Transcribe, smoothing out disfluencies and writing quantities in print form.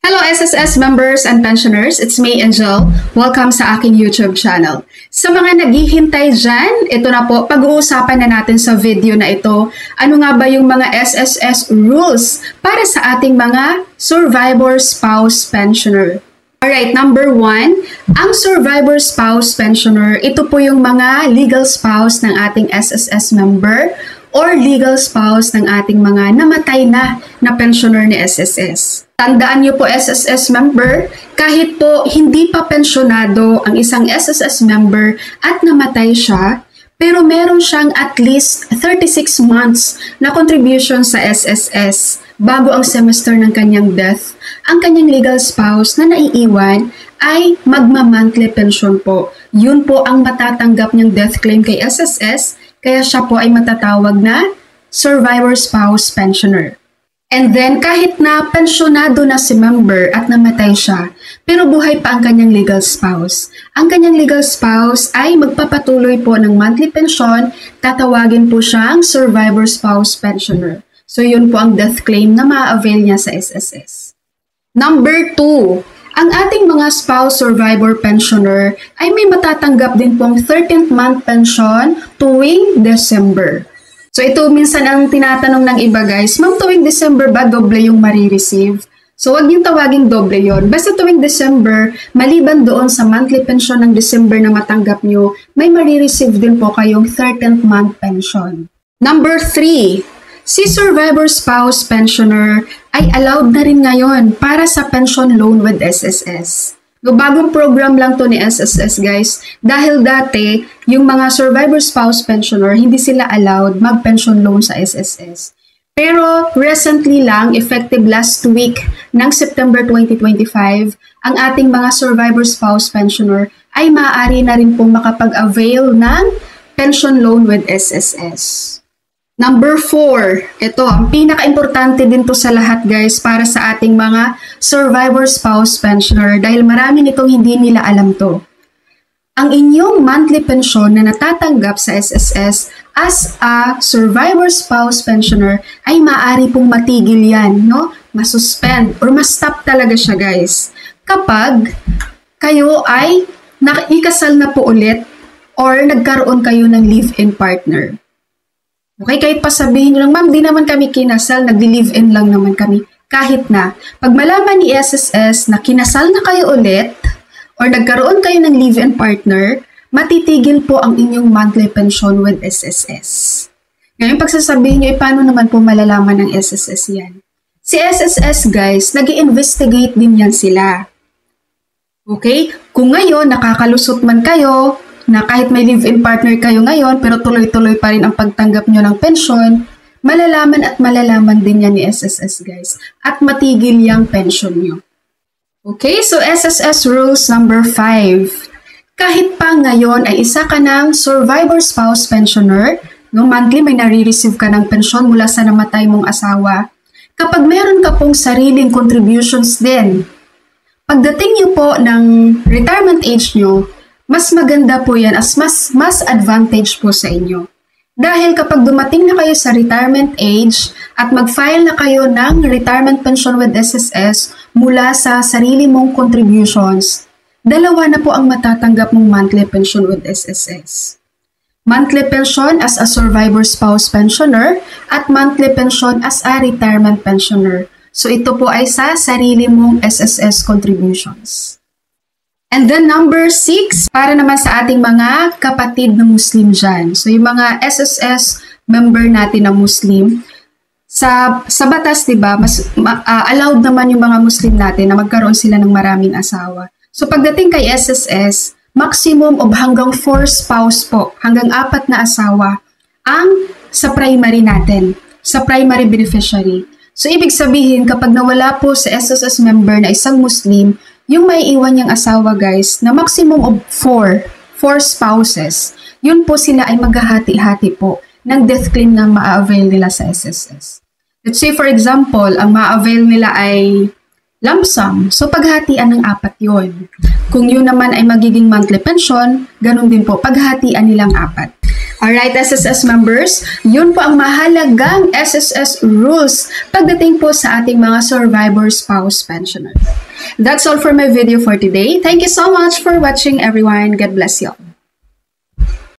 Hello SSS members and pensioners, it's me Angel. Welcome sa aking YouTube channel. Sa mga naghihintay dyan, ito na po, pag-uusapan na natin sa video na ito. Ano nga ba yung mga SSS rules para sa ating mga survivor spouse pensioner? Alright, number 1, ang survivor spouse pensioner, ito po yung mga legal spouse ng ating SSS member or legal spouse ng ating mga namatay na pensioner ni SSS. Tandaan niyo po SSS member, kahit po hindi pa pensyonado ang isang SSS member at namatay siya, pero meron siyang at least 36 months na contribution sa SSS bago ang semester ng kanyang death, ang kanyang legal spouse na naiiwan ay magma-monthly pension po. Yun po ang matatanggap niyang death claim kay SSS, kaya siya po ay matatawag na survivor spouse pensioner. And then, kahit na pensyonado na si member at namatay siya, pero buhay pa ang kanyang legal spouse. Ang kanyang legal spouse ay magpapatuloy po ng monthly pension, tatawagin po siyang survivor spouse pensioner. So, yun po ang death claim na ma-avail niya sa SSS. Number 2, ang ating mga spouse survivor pensioner ay may matatanggap din pong 13th month pension tuwing December. So ito minsan ang tinatanong ng iba guys, ma'am tuwing December ba doble yung marireceive? So wag yung tawaging doble yon. Basta tuwing December, maliban doon sa monthly pension ng December na matanggap nyo, may marireceive din po kayong 13th month pension. Number 3, si survivor spouse pensioner ay allowed na rin ngayon para sa pension loan with SSS. No, bagong program lang to ni SSS guys, dahil dati yung mga survivor spouse pensioner hindi sila allowed mag-pension loan sa SSS. Pero recently lang, effective last week ng September 2025, ang ating mga survivor spouse pensioner ay maaari na rin pong makapag-avail ng pension loan with SSS. Number 4, ito, ang pinaka-importante din to sa lahat guys para sa ating mga survivor spouse pensioner dahil marami nitong hindi nila alam to. Ang inyong monthly pension na natatanggap sa SSS as a survivor spouse pensioner ay maaari pong matigil yan, no? Masuspend or ma-stop talaga siya guys. Kapag kayo ay ikasal na po ulit or nagkaroon kayo ng live-in partner. Okay, kahit pa sabihin nyo lang, ma'am, di naman kami kinasal, nagli-live-in lang naman kami. Kahit na, pag malaman ni SSS na kinasal na kayo ulit, or nagkaroon kayo ng live-in partner, matitigil po ang inyong monthly pension with SSS. Ngayon, pagsasabihin nyo, paano naman po malalaman ng SSS yan? Si SSS, guys, nag-i-investigate din yan sila. Okay? Kung ngayon, nakakalusot man kayo, na kahit may live-in partner kayo ngayon pero tuloy-tuloy pa rin ang pagtanggap nyo ng pension, malalaman at malalaman din yan ni SSS guys at matigil yung pension nyo. Okay, so SSS rules number 5. Kahit pa ngayon ay isa ka ng survivor spouse pensioner, no, monthly may nare-receive ka ng pension mula sa namatay mong asawa, kapag meron ka pong sariling contributions din, pagdating nyo po ng retirement age nyo, mas maganda po yan as mas advantage po sa inyo. Dahil kapag dumating na kayo sa retirement age at mag-file na kayo ng retirement pension with SSS mula sa sarili mong contributions, dalawa na po ang matatanggap mong monthly pension with SSS. Monthly pension as a survivor spouse pensioner at monthly pension as a retirement pensioner. So ito po ay sa sarili mong SSS contributions. And then number 6, para naman sa ating mga kapatid na Muslim dyan. So yung mga SSS member natin na Muslim, sa batas diba, allowed naman yung mga Muslim natin na magkaroon sila ng maraming asawa. So pagdating kay SSS, maximum of hanggang 4 spouse po, hanggang 4 na asawa ang sa primary natin, sa primary beneficiary. So ibig sabihin kapag nawala po sa SSS member na isang Muslim, yung may iwan niyang asawa guys na maximum of 4 spouses, yun po sila ay maghahati-hati po ng death claim na ma-avail nila sa SSS. Let's say for example, ang ma-avail nila ay lump sum. So paghatian ng 4 yun. Kung yun naman ay magiging monthly pension, ganun din po, paghatian nilang 4. Alright, SSS members, yun po ang mahalagang SSS rules pagdating po sa ating mga survivor spouse pensioners. That's all for my video for today. Thank you so much for watching, everyone. God bless you.